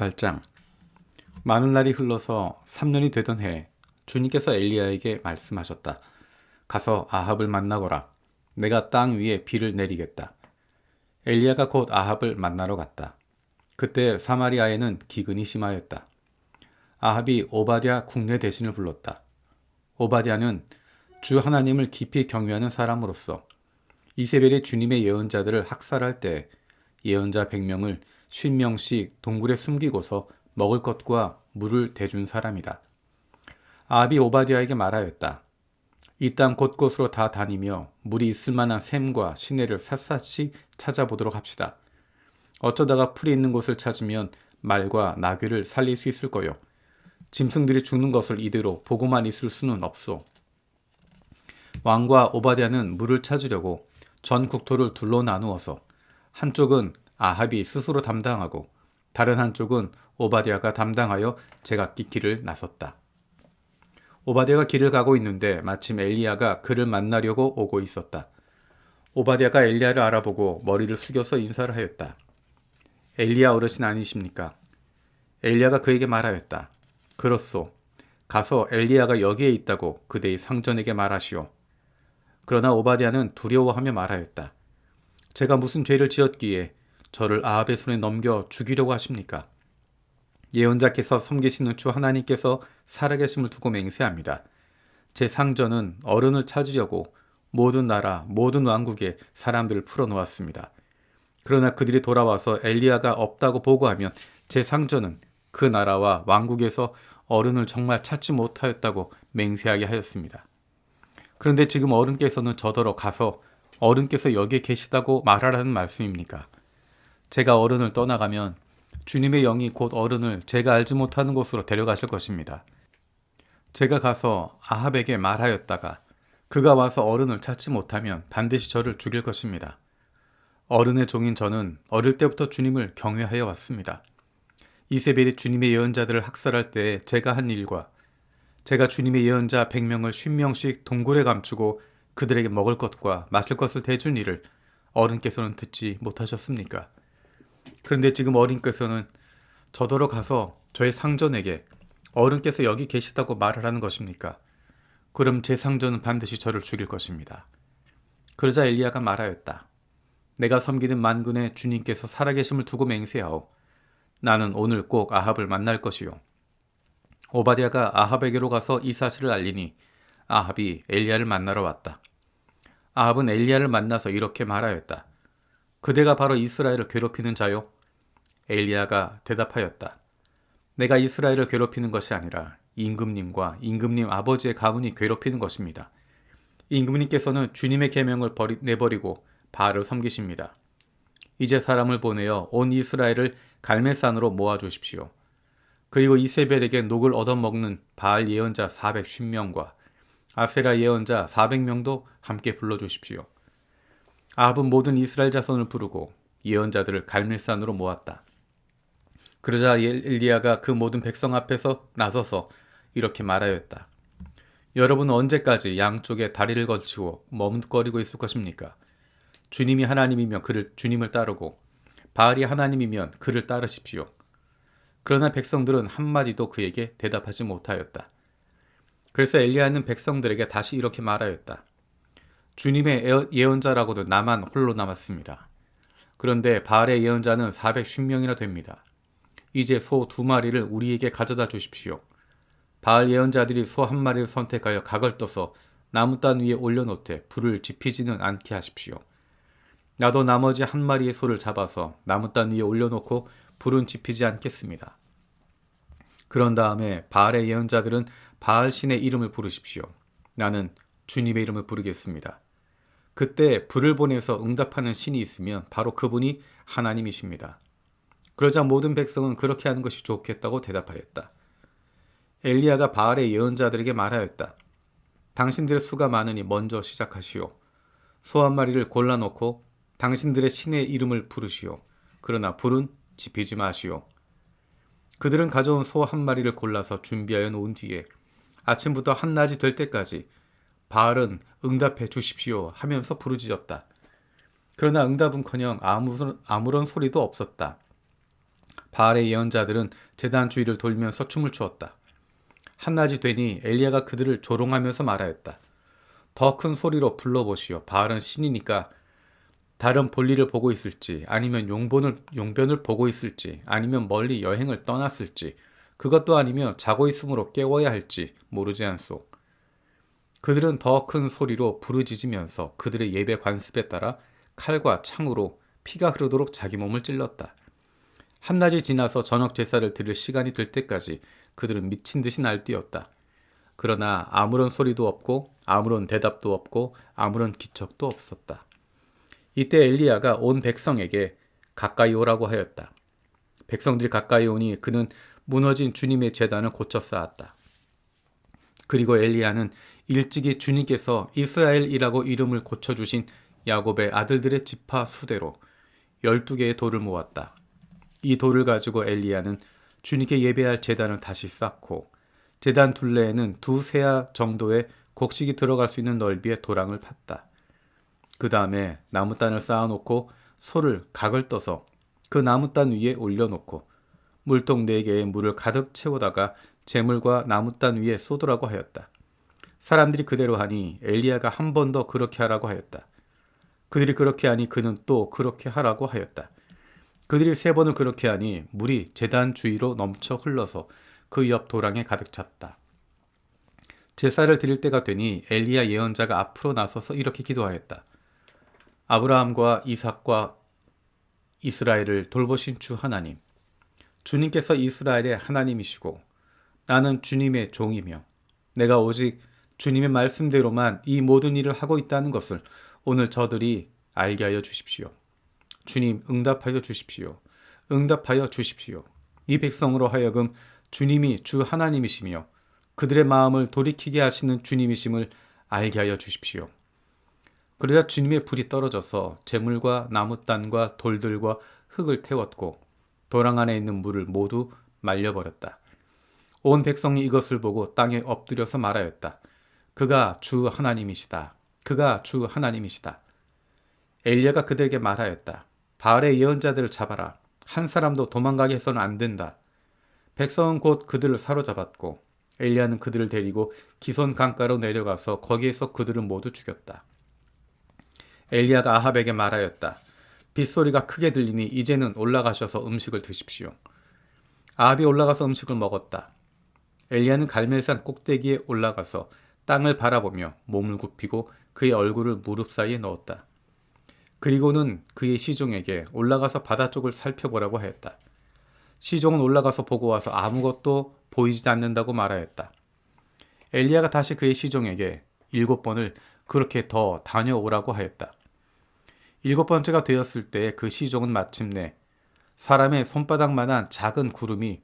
28장. 많은 날이 흘러서 3년이 되던 해 주님께서 엘리야에게 말씀하셨다. 가서 아합을 만나거라. 내가 땅 위에 비를 내리겠다. 엘리야가 곧 아합을 만나러 갔다. 그때 사마리아에는 기근이 심하였다. 아합이 오바댜 국내 대신을 불렀다. 오바댜는 주 하나님을 깊이 경외하는 사람으로서 이세벨이 주님의 예언자들을 학살할 때 예언자 100명을 50명씩 동굴에 숨기고서 먹을 것과 물을 대준 사람이다. 아합이 오바댜에게 말하였다. 이 땅 곳곳으로 다 다니며 물이 있을 만한 샘과 시내를 샅샅이 찾아보도록 합시다. 어쩌다가 풀이 있는 곳을 찾으면 말과 나귀를 살릴 수 있을 거요. 짐승들이 죽는 것을 이대로 보고만 있을 수는 없소. 왕과 오바댜는 물을 찾으려고 전 국토를 둘러 나누어서 한쪽은 아합이 스스로 담당하고 다른 한쪽은 오바댜가 담당하여 제각기 길을 나섰다. 오바댜가 길을 가고 있는데 마침 엘리야가 그를 만나려고 오고 있었다. 오바댜가 엘리야를 알아보고 머리를 숙여서 인사를 하였다. 엘리야 어르신 아니십니까? 엘리야가 그에게 말하였다. 그렇소. 가서 엘리야가 여기에 있다고 그대의 상전에게 말하시오. 그러나 오바댜는 두려워하며 말하였다. 제가 무슨 죄를 지었기에 저를 아합의 손에 넘겨 죽이려고 하십니까? 예언자께서 섬기시는 주 하나님께서 살아계심을 두고 맹세합니다. 제 상전은 어른을 찾으려고 모든 나라, 모든 왕국에 사람들을 풀어놓았습니다. 그러나 그들이 돌아와서 엘리야가 없다고 보고하면 제 상전은 그 나라와 왕국에서 어른을 정말 찾지 못하였다고 맹세하게 하였습니다. 그런데 지금 어른께서는 저더러 가서 어른께서 여기에 계시다고 말하라는 말씀입니까? 제가 어른을 떠나가면 주님의 영이 곧 어른을 제가 알지 못하는 곳으로 데려가실 것입니다. 제가 가서 아합에게 말하였다가 그가 와서 어른을 찾지 못하면 반드시 저를 죽일 것입니다. 어른의 종인 저는 어릴 때부터 주님을 경외하여 왔습니다. 이세벨이 주님의 예언자들을 학살할 때 제가 한 일과 제가 주님의 예언자 100명을 50명씩 동굴에 감추고 그들에게 먹을 것과 마실 것을 대준 일을 어른께서는 듣지 못하셨습니까? 그런데 지금 어른께서는 저더러 가서 저의 상전에게 어른께서 여기 계시다고 말을 하는 것입니까? 그럼 제 상전은 반드시 저를 죽일 것입니다. 그러자 엘리야가 말하였다. 내가 섬기는 만군의 주님께서 살아계심을 두고 맹세하오. 나는 오늘 꼭 아합을 만날 것이요. 오바댜가 아합에게로 가서 이 사실을 알리니 아합이 엘리야를 만나러 왔다. 아합은 엘리야를 만나서 이렇게 말하였다. 그대가 바로 이스라엘을 괴롭히는 자요? 엘리야가 대답하였다. 내가 이스라엘을 괴롭히는 것이 아니라 임금님과 임금님 아버지의 가문이 괴롭히는 것입니다. 임금님께서는 주님의 계명을 내버리고 바알을 섬기십니다. 이제 사람을 보내어 온 이스라엘을 갈멜산으로 모아주십시오. 그리고 이세벨에게 녹을 얻어먹는 바알 예언자 450명과 아세라 예언자 400명도 함께 불러주십시오. 아합은 모든 이스라엘 자손을 부르고 예언자들을 갈멜산으로 모았다. 그러자 엘리야가 그 모든 백성 앞에서 나서서 이렇게 말하였다. 여러분은 언제까지 양쪽에 다리를 걸치고 머뭇거리고 있을 것입니까? 주님이 하나님이면 주님을 따르고 바알이 하나님이면 그를 따르십시오. 그러나 백성들은 한마디도 그에게 대답하지 못하였다. 그래서 엘리야는 백성들에게 다시 이렇게 말하였다. 주님의 예언자라고도 나만 홀로 남았습니다. 그런데 바알의 예언자는 450명이나 됩니다. 이제 소 2마리를 우리에게 가져다 주십시오. 바알 예언자들이 소 1마리를 선택하여 각을 떠서 나무단 위에 올려놓되 불을 지피지는 않게 하십시오. 나도 나머지 1마리의 소를 잡아서 나무단 위에 올려놓고 불은 지피지 않겠습니다. 그런 다음에 바알의 예언자들은 바알 신의 이름을 부르십시오. 나는 주님의 이름을 부르겠습니다. 그때 불을 보내서 응답하는 신이 있으면 바로 그분이 하나님이십니다. 그러자 모든 백성은 그렇게 하는 것이 좋겠다고 대답하였다. 엘리야가 바알의 예언자들에게 말하였다. 당신들의 수가 많으니 먼저 시작하시오. 소 1마리를 골라놓고 당신들의 신의 이름을 부르시오. 그러나 불은 지피지 마시오. 그들은 가져온 소 1마리를 골라서 준비하여 놓은 뒤에 아침부터 한낮이 될 때까지 바알은 응답해 주십시오 하면서 부르짖었다. 그러나 응답은커녕 아무런 소리도 없었다. 바알의 예언자들은 제단 주위를 돌면서 춤을 추었다. 한낮이 되니 엘리야가 그들을 조롱하면서 말하였다. 더 큰 소리로 불러보시오. 바알은 신이니까 다른 볼일을 보고 있을지, 아니면 용변을 보고 있을지, 아니면 멀리 여행을 떠났을지, 그것도 아니면 자고 있으므로 깨워야 할지 모르지 않소. 그들은 더 큰 소리로 부르짖으면서 그들의 예배 관습에 따라 칼과 창으로 피가 흐르도록 자기 몸을 찔렀다. 한낮이 지나서 저녁 제사를 드릴 시간이 될 때까지 그들은 미친 듯이 날뛰었다. 그러나 아무런 소리도 없고 아무런 대답도 없고 아무런 기척도 없었다. 이때 엘리야가 온 백성에게 가까이 오라고 하였다. 백성들이 가까이 오니 그는 무너진 주님의 제단을 고쳐 쌓았다. 그리고 엘리야는 일찍이 주님께서 이스라엘이라고 이름을 고쳐주신 야곱의 아들들의 지파 수대로 12개의 돌을 모았다. 이 돌을 가지고 엘리야는 주님께 예배할 제단을 다시 쌓고 제단 둘레에는 2세아 정도의 곡식이 들어갈 수 있는 넓이의 도랑을 팠다. 그 다음에 나무단을 쌓아놓고 소를 각을 떠서 그 나무단 위에 올려놓고 물통 4개에 물을 가득 채우다가 재물과 나무단 위에 쏟으라고 하였다. 사람들이 그대로 하니 엘리야가 한 번 더 그렇게 하라고 하였다. 그들이 그렇게 하니 그는 또 그렇게 하라고 하였다. 그들이 3번을 그렇게 하니 물이 제단 주위로 넘쳐 흘러서 그 옆 도랑에 가득 찼다. 제사를 드릴 때가 되니 엘리야 예언자가 앞으로 나서서 이렇게 기도하였다. 아브라함과 이삭과 이스라엘을 돌보신 주 하나님, 주님께서 이스라엘의 하나님이시고 나는 주님의 종이며 내가 오직 주님의 말씀대로만 이 모든 일을 하고 있다는 것을 오늘 저들이 알게 하여 주십시오. 주님, 응답하여 주십시오. 응답하여 주십시오. 이 백성으로 하여금 주님이 주 하나님이시며 그들의 마음을 돌이키게 하시는 주님이심을 알게 하여 주십시오. 그러자 주님의 불이 떨어져서 재물과 나무단과 돌들과 흙을 태웠고 도랑 안에 있는 물을 모두 말려버렸다. 온 백성이 이것을 보고 땅에 엎드려서 말하였다. 그가 주 하나님이시다. 그가 주 하나님이시다. 엘리야가 그들에게 말하였다. 바알의 예언자들을 잡아라. 한 사람도 도망가게 해서는 안 된다. 백성은 곧 그들을 사로잡았고 엘리야는 그들을 데리고 기손 강가로 내려가서 거기에서 그들을 모두 죽였다. 엘리야가 아합에게 말하였다. 빗소리가 크게 들리니 이제는 올라가셔서 음식을 드십시오. 아합이 올라가서 음식을 먹었다. 엘리야는 갈멜산 꼭대기에 올라가서 땅을 바라보며 몸을 굽히고 그의 얼굴을 무릎 사이에 넣었다. 그리고는 그의 시종에게 올라가서 바다 쪽을 살펴보라고 하였다. 시종은 올라가서 보고 와서 아무것도 보이지 않는다고 말하였다. 엘리야가 다시 그의 시종에게 7번을 그렇게 더 다녀오라고 하였다. 7번째가 되었을 때 그 시종은 마침내 사람의 손바닥만한 작은 구름이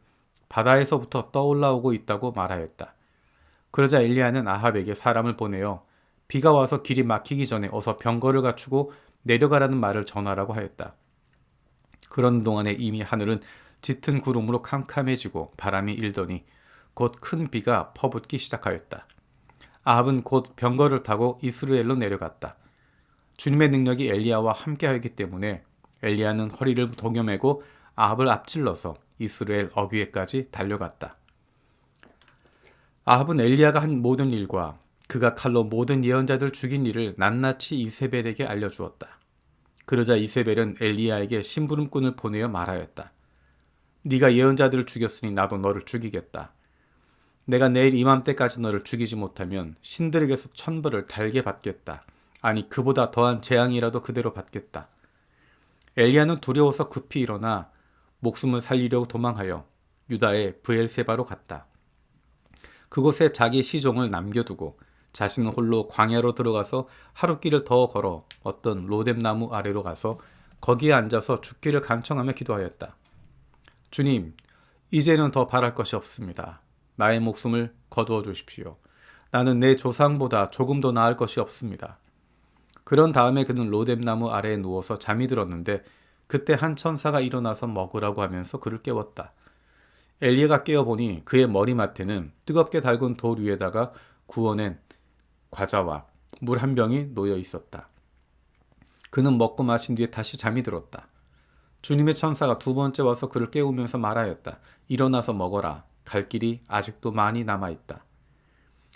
바다에서부터 떠올라오고 있다고 말하였다. 그러자 엘리야는 아합에게 사람을 보내어 비가 와서 길이 막히기 전에 어서 병거를 갖추고 내려가라는 말을 전하라고 하였다. 그런 동안에 이미 하늘은 짙은 구름으로 캄캄해지고 바람이 일더니 곧 큰 비가 퍼붓기 시작하였다. 아합은 곧 병거를 타고 이스라엘로 내려갔다. 주님의 능력이 엘리야와 함께하였기 때문에 엘리야는 허리를 동여매고 아합을 앞질러서 이스라엘 어귀에까지 달려갔다. 아합은 엘리야가 한 모든 일과 그가 칼로 모든 예언자들 죽인 일을 낱낱이 이세벨에게 알려주었다. 그러자 이세벨은 엘리야에게 심부름꾼을 보내어 말하였다. 네가 예언자들을 죽였으니 나도 너를 죽이겠다. 내가 내일 이맘때까지 너를 죽이지 못하면 신들에게서 천벌을 달게 받겠다. 아니 그보다 더한 재앙이라도 그대로 받겠다. 엘리야는 두려워서 급히 일어나 목숨을 살리려고 도망하여 유다의 브엘세바로 갔다. 그곳에 자기 시종을 남겨두고 자신은 홀로 광야로 들어가서 하룻길을 더 걸어 어떤 로뎀나무 아래로 가서 거기에 앉아서 죽기를 간청하며 기도하였다. 주님, 이제는 더 바랄 것이 없습니다. 나의 목숨을 거두어 주십시오. 나는 내 조상보다 조금 더 나을 것이 없습니다. 그런 다음에 그는 로뎀나무 아래에 누워서 잠이 들었는데 그때 한 천사가 일어나서 먹으라고 하면서 그를 깨웠다. 엘리야가 깨어보니 그의 머리맡에는 뜨겁게 달군 돌 위에다가 구워낸 과자와 물 한 병이 놓여 있었다. 그는 먹고 마신 뒤에 다시 잠이 들었다. 주님의 천사가 두 번째 와서 그를 깨우면서 말하였다. 일어나서 먹어라. 갈 길이 아직도 많이 남아있다.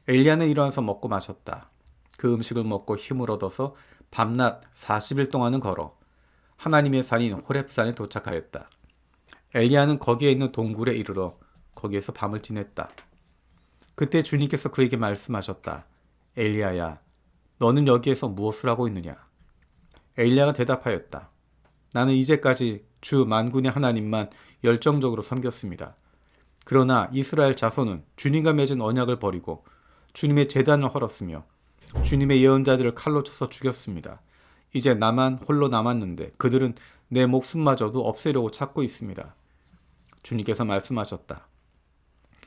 엘리야는 일어나서 먹고 마셨다. 그 음식을 먹고 힘을 얻어서 밤낮 40일 동안은 걸어 하나님의 산인 호렙산에 도착하였다. 엘리야는 거기에 있는 동굴에 이르러 거기에서 밤을 지냈다. 그때 주님께서 그에게 말씀하셨다. 엘리야야, 너는 여기에서 무엇을 하고 있느냐? 엘리야가 대답하였다. 나는 이제까지 주 만군의 하나님만 열정적으로 섬겼습니다. 그러나 이스라엘 자손은 주님과 맺은 언약을 버리고 주님의 제단을 헐었으며 주님의 예언자들을 칼로 쳐서 죽였습니다. 이제 나만 홀로 남았는데 그들은 내 목숨마저도 없애려고 찾고 있습니다. 주님께서 말씀하셨다.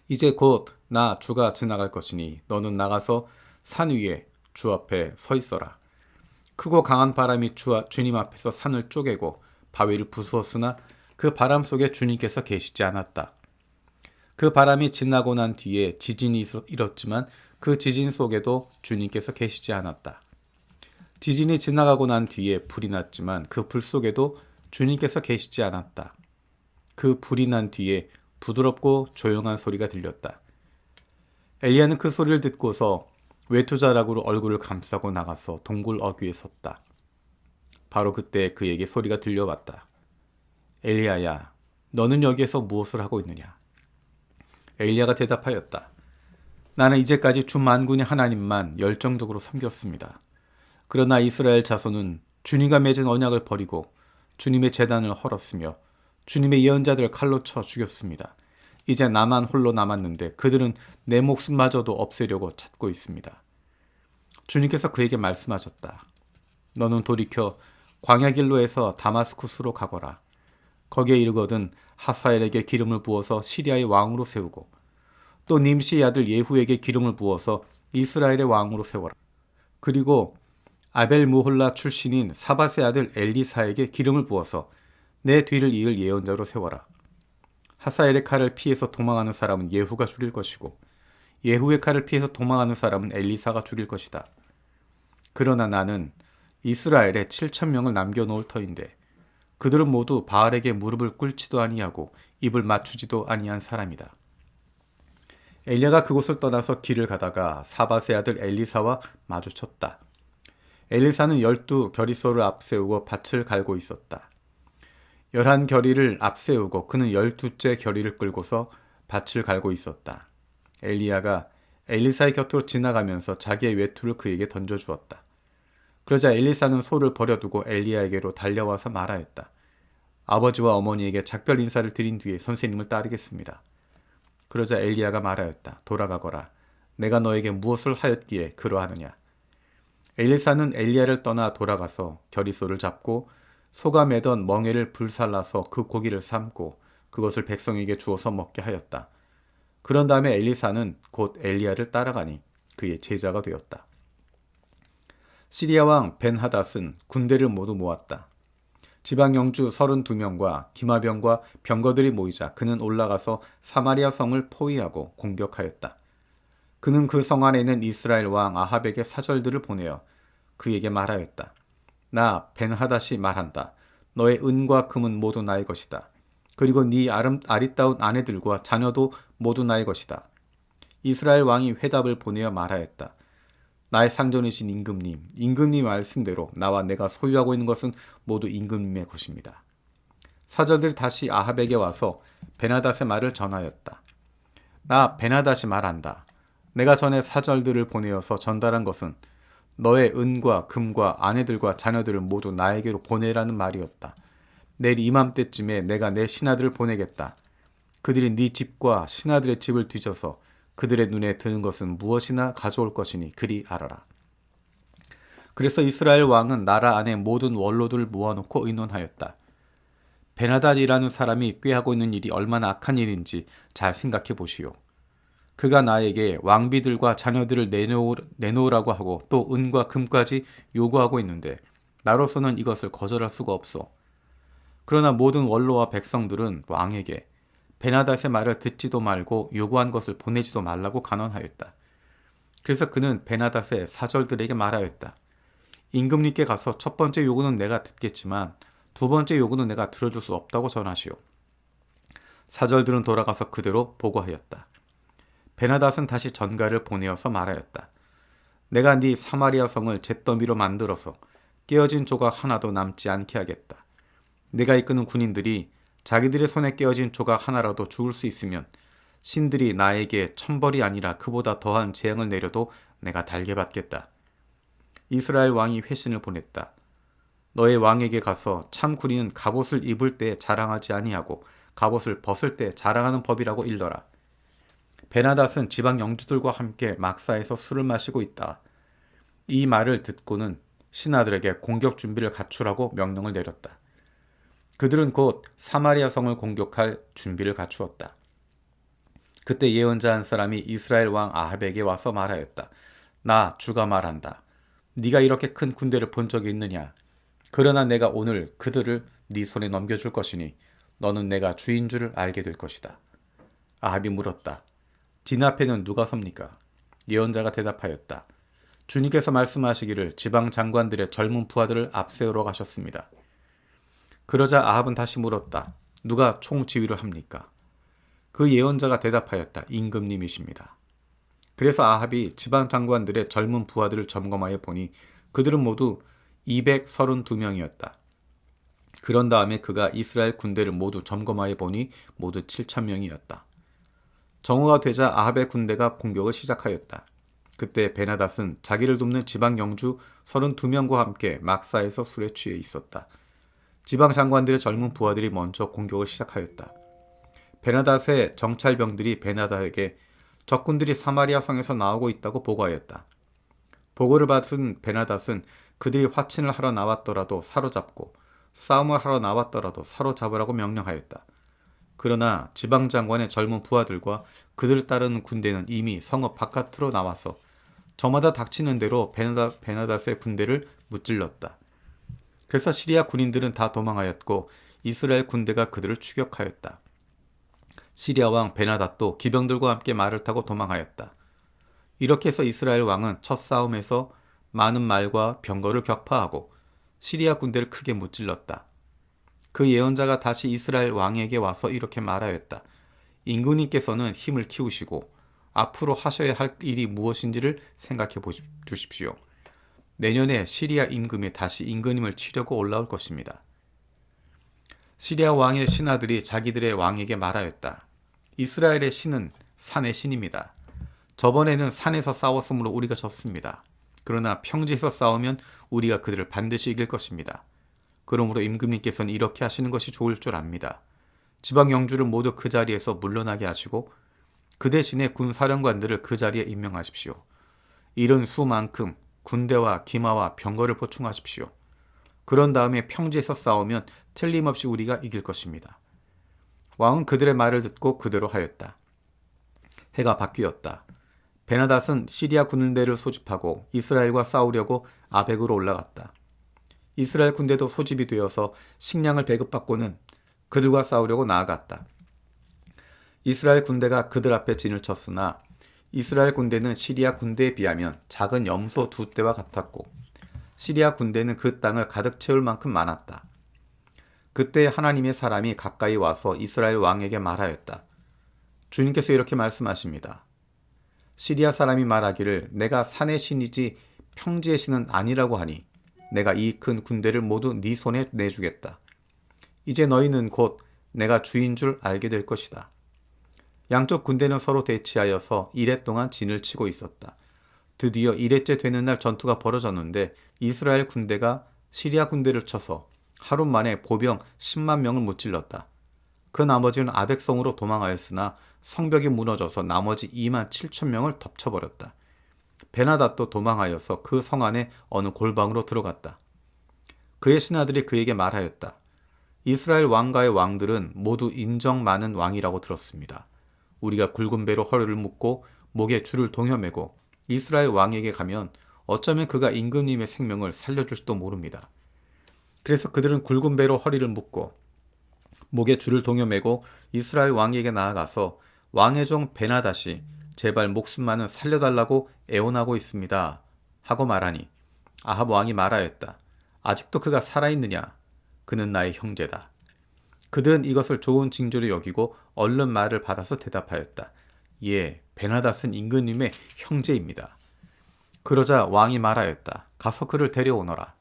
이제 곧 나 주가 지나갈 것이니 너는 나가서 산 위에 주 앞에 서 있어라. 크고 강한 바람이 주님 앞에서 산을 쪼개고 바위를 부수었으나 그 바람 속에 주님께서 계시지 않았다. 그 바람이 지나고 난 뒤에 지진이 일었지만 그 지진 속에도 주님께서 계시지 않았다. 지진이 지나가고 난 뒤에 불이 났지만 그 불 속에도 주님께서 계시지 않았다. 그 불이 난 뒤에 부드럽고 조용한 소리가 들렸다. 엘리야는 그 소리를 듣고서 외투자락으로 얼굴을 감싸고 나가서 동굴 어귀에 섰다. 바로 그때 그에게 소리가 들려왔다. 엘리야야, 너는 여기에서 무엇을 하고 있느냐? 엘리야가 대답하였다. 나는 이제까지 주 만군의 하나님만 열정적으로 섬겼습니다. 그러나 이스라엘 자손은 주님과 맺은 언약을 버리고 주님의 제단을 헐었으며 주님의 예언자들을 칼로 쳐 죽였습니다. 이제 나만 홀로 남았는데 그들은 내 목숨마저도 없애려고 찾고 있습니다. 주님께서 그에게 말씀하셨다. 너는 돌이켜 광야 길로에서 다마스쿠스로 가거라. 거기에 이르거든 하사엘에게 기름을 부어서 시리아의 왕으로 세우고 또 님시의 아들 예후에게 기름을 부어서 이스라엘의 왕으로 세워라. 그리고 아벨무홀라 출신인 사밧의 아들 엘리사에게 기름을 부어서 내 뒤를 이을 예언자로 세워라. 하사엘의 칼을 피해서 도망하는 사람은 예후가 죽일 것이고 예후의 칼을 피해서 도망하는 사람은 엘리사가 죽일 것이다. 그러나 나는 이스라엘에 7,000명을 남겨놓을 터인데 그들은 모두 바알에게 무릎을 꿇지도 아니하고 입을 맞추지도 아니한 사람이다. 엘리야가 그곳을 떠나서 길을 가다가 사밧의 아들 엘리사와 마주쳤다. 엘리사는 12 겨리소를 앞세우고 밭을 갈고 있었다. 11 겨리를 앞세우고 그는 12째 겨리를 끌고서 밭을 갈고 있었다. 엘리야가 엘리사의 곁으로 지나가면서 자기의 외투를 그에게 던져주었다. 그러자 엘리사는 소를 버려두고 엘리야에게로 달려와서 말하였다. 아버지와 어머니에게 작별 인사를 드린 뒤에 선생님을 따르겠습니다. 그러자 엘리야가 말하였다. 돌아가거라. 내가 너에게 무엇을 하였기에 그러하느냐. 엘리사는 엘리야를 떠나 돌아가서 겨리소를 잡고 소가 매던 멍에를 불살라서 그 고기를 삶고 그것을 백성에게 주어서 먹게 하였다. 그런 다음에 엘리사는 곧 엘리야를 따라가니 그의 제자가 되었다. 시리아 왕 벤하닷은 군대를 모두 모았다. 지방 영주 32명과 기마병과 병거들이 모이자 그는 올라가서 사마리아 성을 포위하고 공격하였다. 그는 그 성 안에 있는 이스라엘 왕 아합에게 사절들을 보내어 그에게 말하였다. 나 벤하닷이 말한다. 너의 은과 금은 모두 나의 것이다. 그리고 네 아리따운 아내들과 자녀도 모두 나의 것이다. 이스라엘 왕이 회답을 보내어 말하였다. 나의 상전이신 임금님 말씀대로 나와 내가 소유하고 있는 것은 모두 임금님의 것입니다. 사절들이 다시 아합에게 와서 베나닷의 말을 전하였다. 나 베나닷이 말한다. 내가 전에 사절들을 보내어서 전달한 것은 너의 은과 금과 아내들과 자녀들을 모두 나에게로 보내라는 말이었다. 내일 이맘때쯤에 내가 내 신하들을 보내겠다. 그들이 네 집과 신하들의 집을 뒤져서 그들의 눈에 드는 것은 무엇이나 가져올 것이니 그리 알아라. 그래서 이스라엘 왕은 나라 안에 모든 원로들을 모아놓고 의논하였다. 베나닷이라는 사람이 꾀하고 있는 일이 얼마나 악한 일인지 잘 생각해 보시오. 그가 나에게 왕비들과 자녀들을 내놓으라고 하고 또 은과 금까지 요구하고 있는데 나로서는 이것을 거절할 수가 없어. 그러나 모든 원로와 백성들은 왕에게 베나닷의 말을 듣지도 말고 요구한 것을 보내지도 말라고 간언하였다. 그래서 그는 베나닷의 사절들에게 말하였다. 임금님께 가서 첫 번째 요구는 내가 듣겠지만 두 번째 요구는 내가 들어줄 수 없다고 전하시오. 사절들은 돌아가서 그대로 보고하였다. 베나닷은 다시 전가를 보내어서 말하였다. 내가 네 사마리아 성을 잿더미로 만들어서 깨어진 조각 하나도 남지 않게 하겠다. 내가 이끄는 군인들이 자기들의 손에 깨어진 조각 하나라도 죽을 수 있으면 신들이 나에게 천벌이 아니라 그보다 더한 재앙을 내려도 내가 달게 받겠다. 이스라엘 왕이 회신을 보냈다. 너의 왕에게 가서 참 군인은 갑옷을 입을 때 자랑하지 아니하고 갑옷을 벗을 때 자랑하는 법이라고 일러라. 베나닷은 지방 영주들과 함께 막사에서 술을 마시고 있다. 이 말을 듣고는 신하들에게 공격 준비를 갖추라고 명령을 내렸다. 그들은 곧 사마리아 성을 공격할 준비를 갖추었다. 그때 예언자 한 사람이 이스라엘 왕 아합에게 와서 말하였다. 나 주가 말한다. 네가 이렇게 큰 군대를 본 적이 있느냐? 그러나 내가 오늘 그들을 네 손에 넘겨줄 것이니 너는 내가 주인 줄을 알게 될 것이다. 아합이 물었다. 진 앞에는 누가 섭니까? 예언자가 대답하였다. 주님께서 말씀하시기를 지방 장관들의 젊은 부하들을 앞세우러 가셨습니다. 그러자 아합은 다시 물었다. 누가 총지휘를 합니까? 그 예언자가 대답하였다. 임금님이십니다. 그래서 아합이 지방 장관들의 젊은 부하들을 점검하여 보니 그들은 모두 232명이었다. 그런 다음에 그가 이스라엘 군대를 모두 점검하여 보니 모두 7,000명이었다. 정오가 되자 아합의 군대가 공격을 시작하였다. 그때 베나닷은 자기를 돕는 지방 영주 32명과 함께 막사에서 술에 취해 있었다. 지방 장관들의 젊은 부하들이 먼저 공격을 시작하였다. 베나닷의 정찰병들이 베나닷에게 적군들이 사마리아 성에서 나오고 있다고 보고하였다. 보고를 받은 베나닷은 그들이 화친을 하러 나왔더라도 사로잡고 싸움을 하러 나왔더라도 사로잡으라고 명령하였다. 그러나 지방장관의 젊은 부하들과 그들을 따르는 군대는 이미 성읍 바깥으로 나와서 저마다 닥치는 대로 베나닷의 군대를 무찔렀다. 그래서 시리아 군인들은 다 도망하였고 이스라엘 군대가 그들을 추격하였다. 시리아 왕 베나닷도 기병들과 함께 말을 타고 도망하였다. 이렇게 해서 이스라엘 왕은 첫 싸움에서 많은 말과 병거를 격파하고 시리아 군대를 크게 무찔렀다. 그 예언자가 다시 이스라엘 왕에게 와서 이렇게 말하였다. 임금님께서는 힘을 키우시고 앞으로 하셔야 할 일이 무엇인지를 생각해 주십시오. 내년에 시리아 임금이 다시 임금님을 치려고 올라올 것입니다. 시리아 왕의 신하들이 자기들의 왕에게 말하였다. 이스라엘의 신은 산의 신입니다. 저번에는 산에서 싸웠으므로 우리가 졌습니다. 그러나 평지에서 싸우면 우리가 그들을 반드시 이길 것입니다. 그러므로 임금님께서는 이렇게 하시는 것이 좋을 줄 압니다. 지방 영주를 모두 그 자리에서 물러나게 하시고 그 대신에 군사령관들을 그 자리에 임명하십시오. 이른 수만큼 군대와 기마와 병거를 보충하십시오. 그런 다음에 평지에서 싸우면 틀림없이 우리가 이길 것입니다. 왕은 그들의 말을 듣고 그대로 하였다. 해가 바뀌었다. 베나닷은 시리아 군대를 소집하고 이스라엘과 싸우려고 아벡으로 올라갔다. 이스라엘 군대도 소집이 되어서 식량을 배급받고는 그들과 싸우려고 나아갔다. 이스라엘 군대가 그들 앞에 진을 쳤으나 이스라엘 군대는 시리아 군대에 비하면 작은 염소 2떼와 같았고 시리아 군대는 그 땅을 가득 채울 만큼 많았다. 그때 하나님의 사람이 가까이 와서 이스라엘 왕에게 말하였다. 주님께서 이렇게 말씀하십니다. 시리아 사람이 말하기를 내가 산의 신이지 평지의 신은 아니라고 하니 내가 이 큰 군대를 모두 네 손에 내주겠다. 이제 너희는 곧 내가 주인 줄 알게 될 것이다. 양쪽 군대는 서로 대치하여서 이레 동안 진을 치고 있었다. 드디어 이레째 되는 날 전투가 벌어졌는데 이스라엘 군대가 시리아 군대를 쳐서 하루 만에 보병 10만 명을 무찔렀다. 그 나머지는 아벡성으로 도망하였으나 성벽이 무너져서 나머지 2만 7천 명을 덮쳐버렸다. 베나닷도 도망하여서 그 성 안에 어느 골방으로 들어갔다. 그의 신하들이 그에게 말하였다. 이스라엘 왕가의 왕들은 모두 인정 많은 왕이라고 들었습니다. 우리가 굵은 배로 허리를 묶고 목에 줄을 동여매고 이스라엘 왕에게 가면 어쩌면 그가 임금님의 생명을 살려줄지도 모릅니다. 그래서 그들은 굵은 배로 허리를 묶고 목에 줄을 동여매고 이스라엘 왕에게 나아가서 왕의 종 베나닷이 제발 목숨만은 살려달라고 애원하고 있습니다. 하고 말하니 아합 왕이 말하였다. 아직도 그가 살아있느냐? 그는 나의 형제다. 그들은 이것을 좋은 징조로 여기고 얼른 말을 받아서 대답하였다. 예, 베나닷은 임금님의 형제입니다. 그러자 왕이 말하였다. 가서 그를 데려오너라.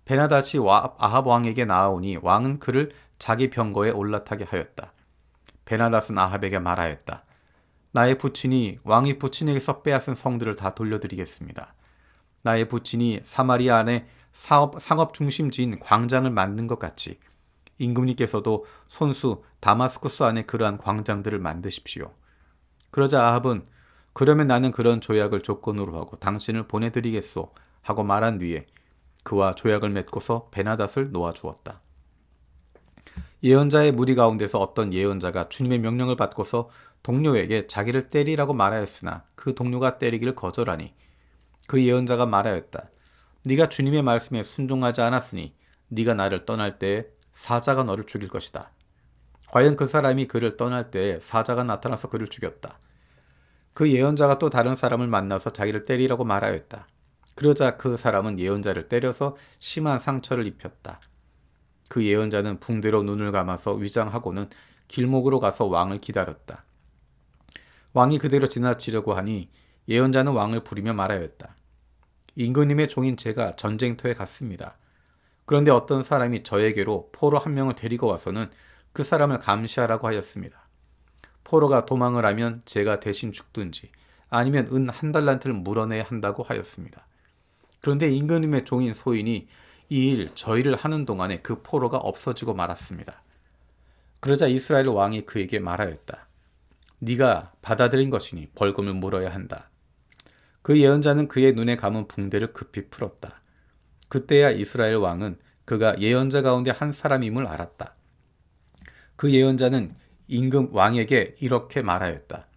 베나닷이 아합 왕에게 나아오니 왕은 그를 자기 병거에 올라타게 하였다. 베나닷은 아합에게 말하였다. 나의 부친이 왕이 부친에게서 빼앗은 성들을 다 돌려드리겠습니다. 나의 부친이 사마리아 안에 상업 중심지인 광장을 만든 것 같이 임금님께서도 손수 다마스쿠스 안에 그러한 광장들을 만드십시오. 그러자 아합은 그러면 나는 그런 조약을 조건으로 하고 당신을 보내드리겠소 하고 말한 뒤에 그와 조약을 맺고서 베나닷을 놓아주었다. 예언자의 무리 가운데서 어떤 예언자가 주님의 명령을 받고서 동료에게 자기를 때리라고 말하였으나 그 동료가 때리기를 거절하니 그 예언자가 말하였다. 네가 주님의 말씀에 순종하지 않았으니 네가 나를 떠날 때에 사자가 너를 죽일 것이다. 과연 그 사람이 그를 떠날 때에 사자가 나타나서 그를 죽였다. 그 예언자가 또 다른 사람을 만나서 자기를 때리라고 말하였다. 그러자 그 사람은 예언자를 때려서 심한 상처를 입혔다. 그 예언자는 붕대로 눈을 감아서 위장하고는 길목으로 가서 왕을 기다렸다. 왕이 그대로 지나치려고 하니 예언자는 왕을 부리며 말하였다. 임금님의 종인 제가 전쟁터에 갔습니다. 그런데 어떤 사람이 저에게로 포로 한 명을 데리고 와서는 그 사람을 감시하라고 하였습니다. 포로가 도망을 하면 제가 대신 죽든지 아니면 은 1달란트를 물어내야 한다고 하였습니다. 그런데 임금님의 종인 소인이 이 일 저희를 하는 동안에 그 포로가 없어지고 말았습니다. 그러자 이스라엘 왕이 그에게 말하였다. 네가 받아들인 것이니 벌금을 물어야 한다. 그 예언자는 그의 눈에 감은 붕대를 급히 풀었다. 그때야 이스라엘 왕은 그가 예언자 가운데 한 사람임을 알았다. 그 예언자는 임금 왕에게 이렇게 말하였다.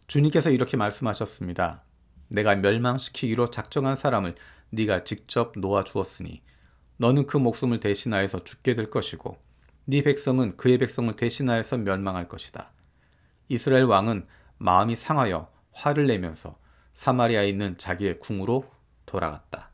주님께서 이렇게 말씀하셨습니다. 내가 멸망시키기로 작정한 사람을 네가 직접 놓아주었으니 너는 그 목숨을 대신하여서 죽게 될 것이고 네 백성은 그의 백성을 대신하여서 멸망할 것이다. 이스라엘 왕은 마음이 상하여 화를 내면서 사마리아에 있는 자기의 궁으로 돌아갔다.